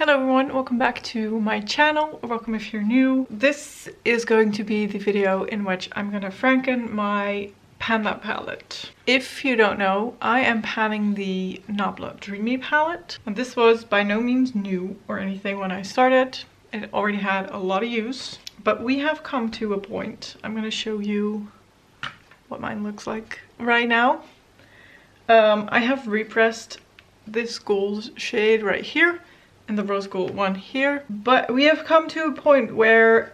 Hello everyone, welcome back to my channel, or welcome if you're new. This is going to be the video in which I'm gonna franken my panda palette. If you don't know, I am panning the Nabla Dreamy palette. And this was by no means new or anything when I started. It already had a lot of use. But we have come to a point. I'm gonna show you what mine looks like right now. I have repressed this gold shade right here and the rose gold one here, but we have come to a point where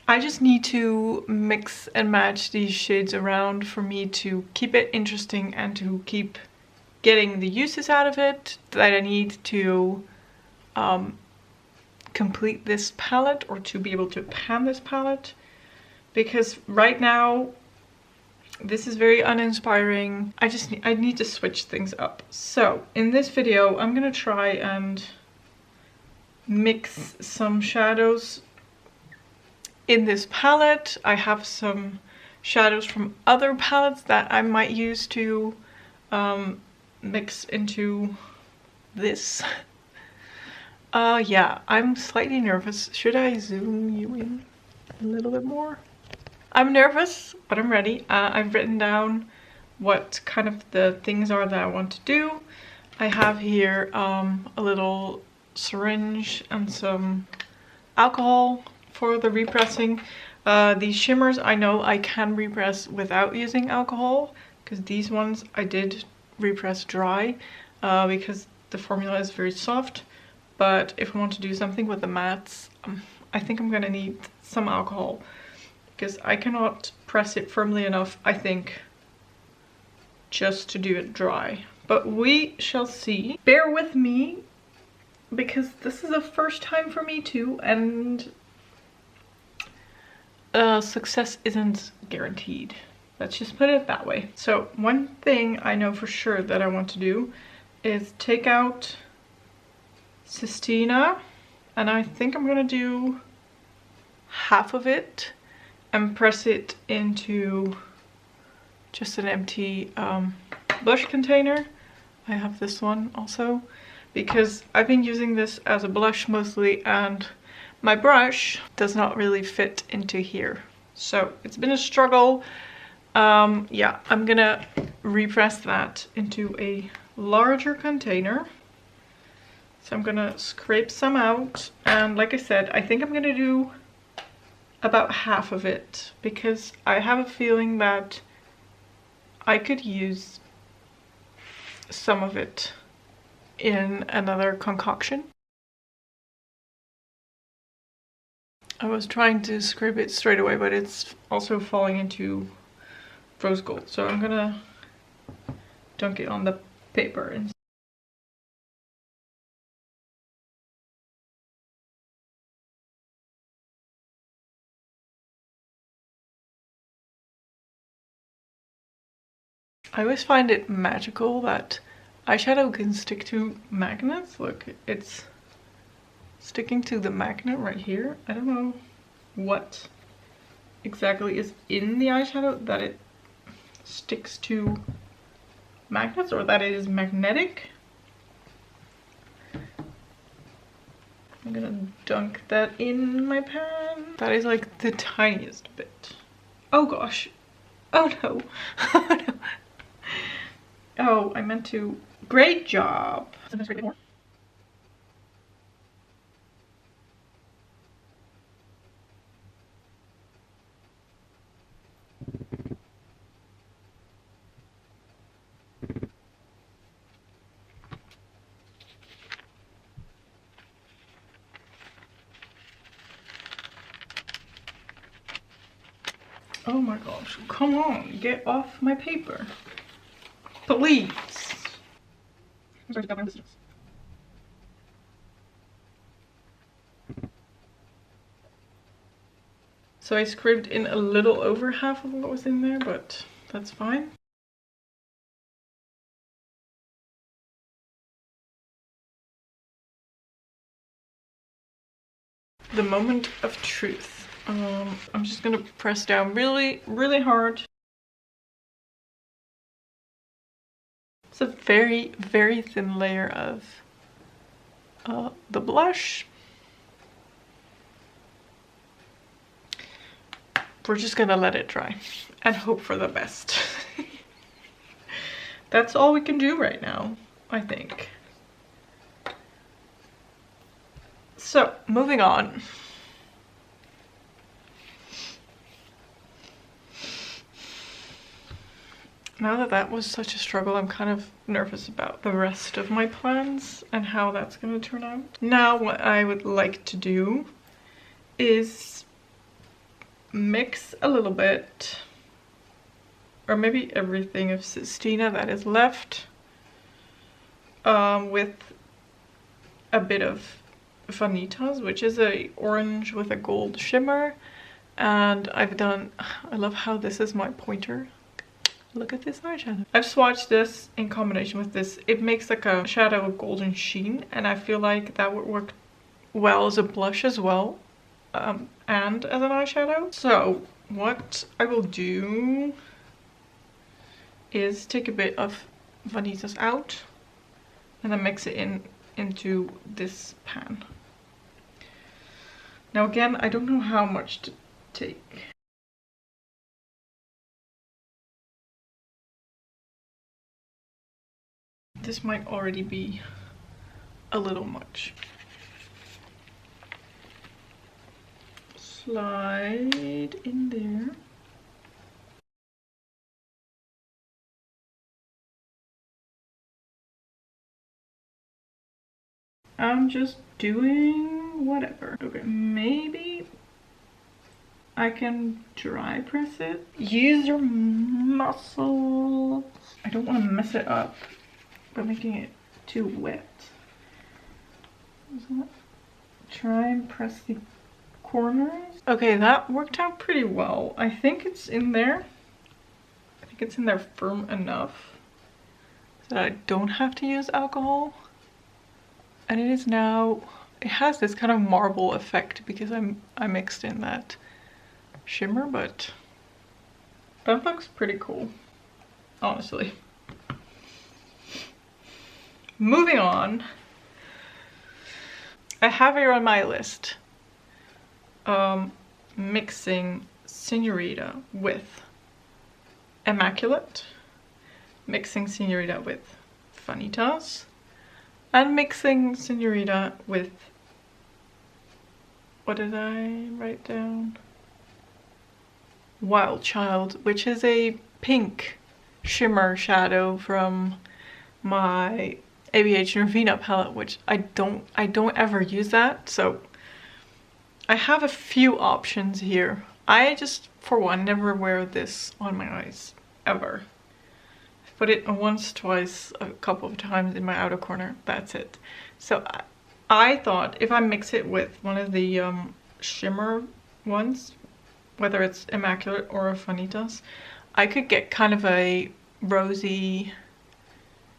I just need to mix and match these shades around for me to keep it interesting and to keep getting the uses out of it that I need to complete this palette, or to be able to pan this palette, because right now this is very uninspiring. I need to switch things up. So in this video, I'm gonna try and mix some shadows in this palette. I have some shadows from other palettes that I might use to mix into this. Yeah, I'm slightly nervous. Should I zoom you in a little bit more? I'm nervous, but I'm ready. I've written down what kind of the things are that I want to do. I have here a little syringe and some alcohol for the repressing. These shimmers, I know I can repress without using alcohol, because these ones I did repress dry because the formula is very soft. But if I want to do something with the mattes, I think I'm gonna need some alcohol, because I cannot press it firmly enough, I think, just to do it dry. But we shall see. Bear with me, because this is the first time for me too, and success isn't guaranteed. Let's just put it that way. So one thing I know for sure that I want to do is take out Sistina, and I think I'm gonna do half of it and press it into just an empty blush container. I have this one also, because I've been using this as a blush mostly, and my brush does not really fit into here. So it's been a struggle. Yeah, I'm gonna repress that into a larger container. So I'm gonna scrape some out, and like I said, I think I'm gonna do about half of it, because I have a feeling that I could use some of it in another concoction. I was trying to scrape it straight away, but it's also falling into rose gold, so I'm gonna dunk it on the paper instead. I always find it magical that eyeshadow can stick to magnets. Look, it's sticking to the magnet right here. I don't know what exactly is in the eyeshadow that it sticks to magnets, or that it is magnetic. I'm gonna dunk that in my pan. That is like the tiniest bit. Oh gosh. Oh no. Oh no. Oh, I meant to. Great job. Sometimes a bit more. Oh my gosh, come on, get off my paper. Please. I'm sorry to my business. So I scraped in a little over half of what was in there, but that's fine. The moment of truth. I'm just gonna press down really, really hard. It's a very, very thin layer of the blush. We're just gonna let it dry and hope for the best. That's all we can do right now, I think. So, moving on. Now that that was such a struggle, I'm kind of nervous about the rest of my plans and how that's going to turn out. Now what I would like to do is mix a little bit, or maybe everything of Sistina that is left, with a bit of Vanitas, which is a orange with a gold shimmer. And I've done, I love how this is my pointer. Look at this eyeshadow. I've swatched this in combination with this. It makes like a shadow of golden sheen, and I feel like that would work well as a blush as well, and as an eyeshadow. So what I will do is take a bit of Vanitas out and then mix it into this pan. Now again, I don't know how much to take. This might already be a little much. Slide in there. I'm just doing whatever. Okay, maybe I can dry press it. Use your muscles. I don't want to mess it up by making it too wet. Try and press the corners. Okay, that worked out pretty well. I think it's in there. I think it's in there firm enough so that I don't have to use alcohol. And it is now, it has this kind of marble effect because I mixed in that shimmer, but that looks pretty cool, honestly. Moving on, I have here on my list mixing Senorita with Immaculate, mixing Senorita with Vanitas, and mixing Senorita with, what did I write down? Wild Child, which is a pink shimmer shadow from my ABH Nervina palette, which I don't ever use that, so I have a few options here. I just, for one, never wear this on my eyes, ever. I've put it once, twice, a couple of times in my outer corner, that's it. So I thought if I mix it with one of the shimmer ones, whether it's Immaculate or Vanitas, I could get kind of a rosy,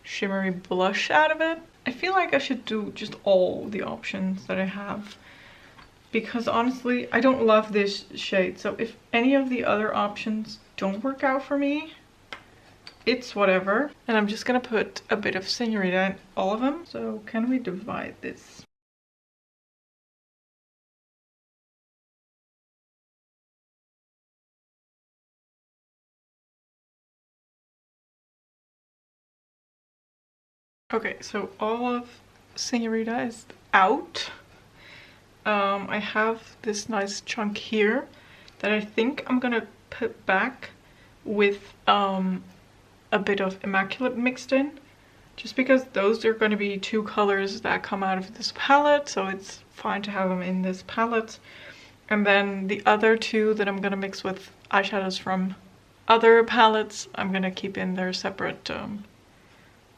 shimmery blush out of it. I feel like I should do just all the options that I have, because honestly I don't love this shade, so if any of the other options don't work out for me, it's whatever. And I'm just gonna put a bit of Senorita in all of them. So can we divide this? Okay, so all of Senorita is out. I have this nice chunk here that I think I'm gonna put back with a bit of Immaculate mixed in, just because those are going to be two colors that come out of this palette, so it's fine to have them in this palette. And then the other two that I'm going to mix with eyeshadows from other palettes, I'm going to keep in their separate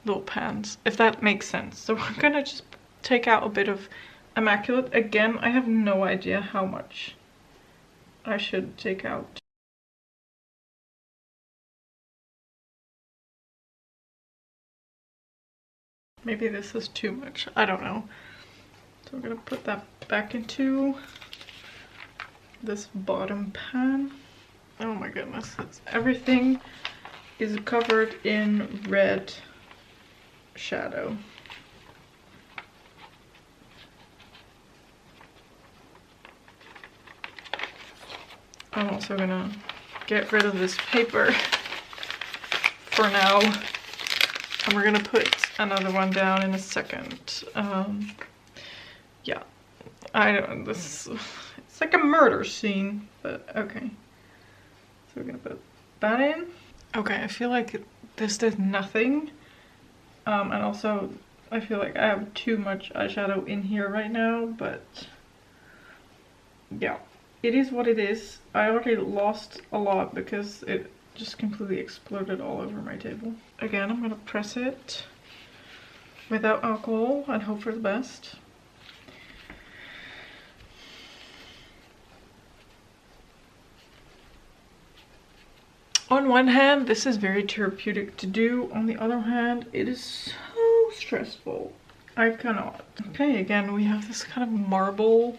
little pans, if that makes sense. So we're going to just take out a bit of Immaculate. Again, I have no idea how much I should take out. Maybe this is too much, I don't know. So we're gonna put that back into this bottom pan. Oh my goodness, everything is covered in red shadow. I'm also gonna get rid of this paper for now. And we're gonna put another one down in a second. Yeah, I don't, it's like a murder scene, but okay. So we're gonna put that in. Okay, I feel like this did nothing. And also, I feel like I have too much eyeshadow in here right now, but yeah, it is what it is. I already lost a lot because it just completely exploded all over my table. Again, I'm gonna press it without alcohol and hope for the best. On one hand, this is very therapeutic to do. On the other hand, it is so stressful. I cannot. Okay, again, we have this kind of marble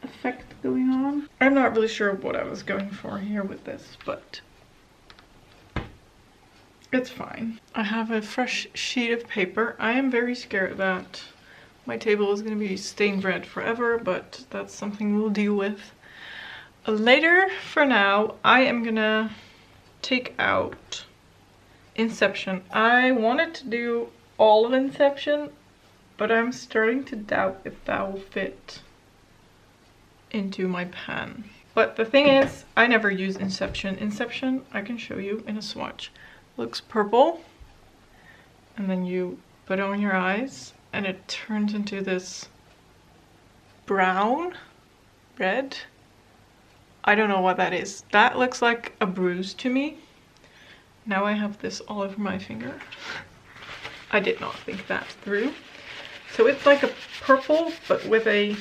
effect going on. I'm not really sure what I was going for here with this, but it's fine. I have a fresh sheet of paper. I am very scared that my table is going to be stained red forever, but that's something we'll deal with later. For now, I am gonna take out Inception. I wanted to do all of Inception, but I'm starting to doubt if that will fit into my pan. But the thing is, I never use Inception. Inception, I can show you in a swatch. Looks purple, and then you put it on your eyes, and it turns into this brown, red. I don't know what that is. That looks like a bruise to me. Now I have this all over my finger. I did not think that through. So it's like a purple, but with a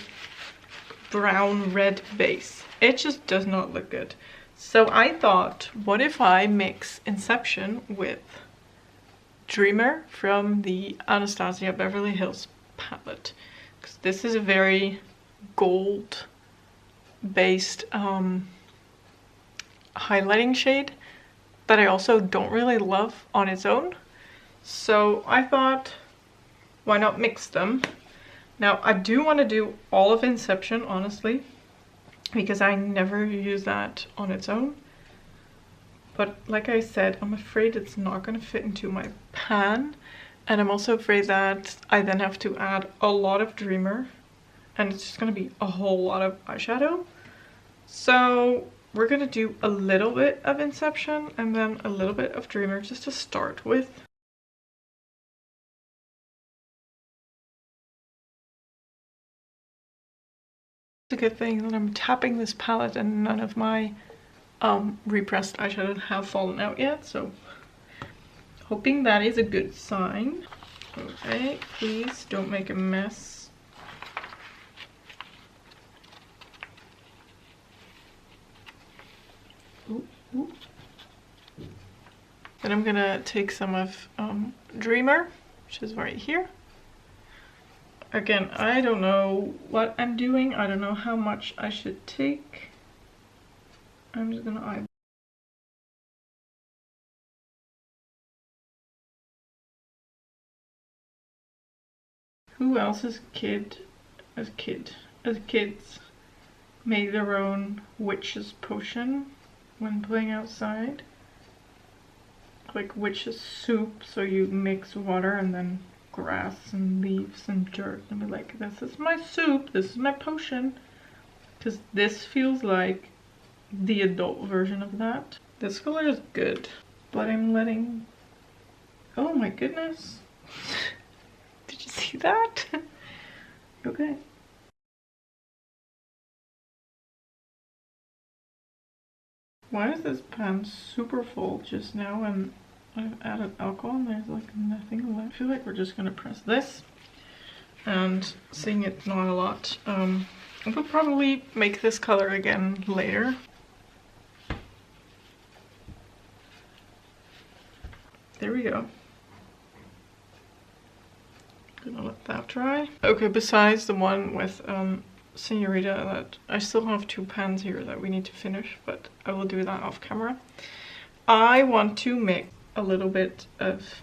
brown red base. It just does not look good. So I thought, what if I mix Inception with Dreamer from the Anastasia Beverly Hills palette? Because this is a very gold based highlighting shade that I also don't really love on its own. So I thought, why not mix them? Now I do want to do all of Inception, honestly, because I never use that on its own. But like I said, I'm afraid it's not going to fit into my pan. And I'm also afraid that I then have to add a lot of Dreamer, and it's just going to be a whole lot of eyeshadow. So we're going to do a little bit of Inception and then a little bit of Dreamer just to start with. It's a good thing that I'm tapping this palette and none of my repressed eyeshadow have fallen out yet, so hoping that is a good sign. Okay, please don't make a mess. Ooh, ooh. Then I'm gonna take some of Dreamer, which is right here. Again, I don't know what I'm doing. I don't know how much I should take. I'm just gonna eyeball. Who else as kids made their own witch's potion when playing outside? Like witch's soup, so you mix water and then grass and leaves and dirt and be like, this is my soup, this is my potion. Because this feels like the adult version of that. This color is good, but I'm letting... Oh my goodness. Did you see that? Okay. Why is this pan super full just now and I've added alcohol and there's like nothing left? I feel like we're just gonna press this, and seeing it not a lot. We'll probably make this color again later. There we go. Gonna let that dry. Okay, besides the one with Senorita, that I still have 2 pans here that we need to finish, but I will do that off camera. I want to mix a little bit of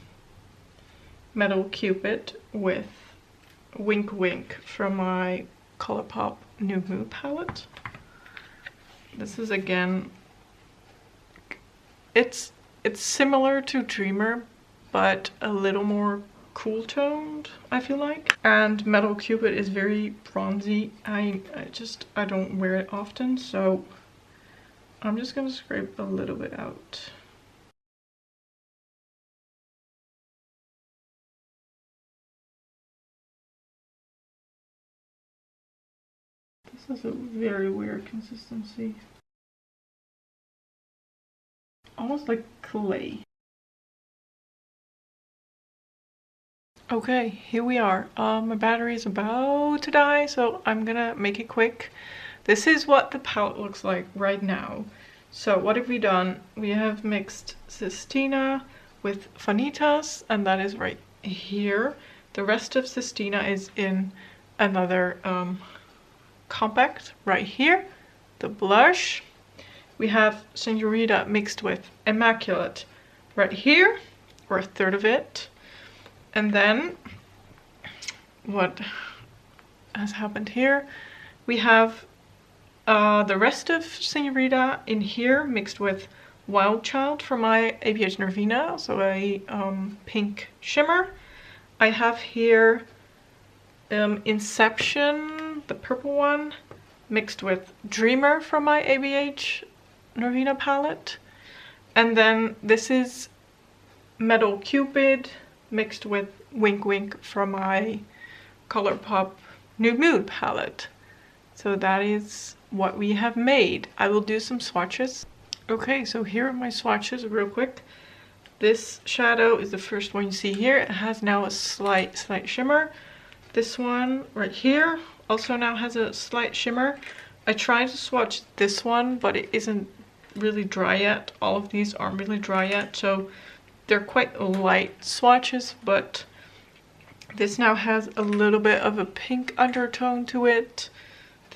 Metal Cupid with Wink Wink from my Colourpop New Mood palette. This is again, it's similar to Dreamer, but a little more cool toned, I feel like. And Metal Cupid is very bronzy. I don't wear it often, so I'm just gonna scrape a little bit out. This is a very weird consistency. Almost like clay. Okay, here we are. My battery is about to die, so I'm gonna make it quick. This is what the palette looks like right now. So what have we done? We have mixed Sistina with Vanitas, and that is right here. The rest of Sistina is in another compact right here. The blush. We have Senorita mixed with Immaculate right here, or a third of it. And then what has happened here? We have the rest of Senorita in here mixed with Wild Child from my ABH Nervina, so a pink shimmer. I have here Inception, the purple one, mixed with Dreamer from my ABH Nervina palette. And then this is Metal Cupid mixed with Wink Wink from my ColourPop Nude Mood palette. So that is what we have made. I will do some swatches. Okay, so here are my swatches real quick. This shadow is the first one you see here. It has now a slight shimmer. This one right here also now has a slight shimmer. I tried to swatch this one, but it isn't really dry yet. All of these aren't really dry yet, so they're quite light swatches, but this now has a little bit of a pink undertone to it.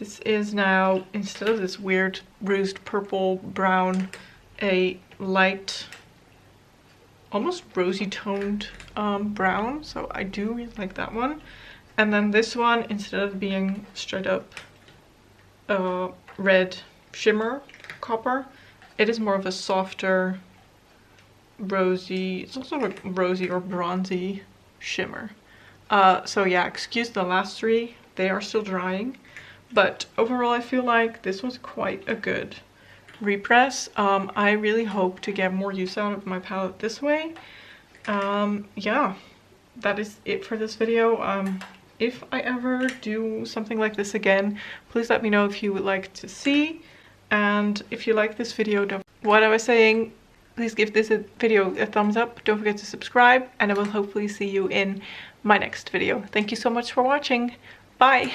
This is now, instead of this weird bruised purple brown, a light, almost rosy toned brown, so I do really like that one. And then this one, instead of being straight up red shimmer copper, it is more of a softer rosy, it's also a rosy or bronzy shimmer. So yeah, excuse the last three, they are still drying, but overall I feel like this was quite a good repress. I really hope to get more use out of my palette this way. Yeah, that is it for this video. If I ever do something like this again, please let me know if you would like to see. And if you like this video, what I was saying, please give this video a thumbs up. Don't forget to subscribe, and I will hopefully see you in my next video. Thank you so much for watching. Bye!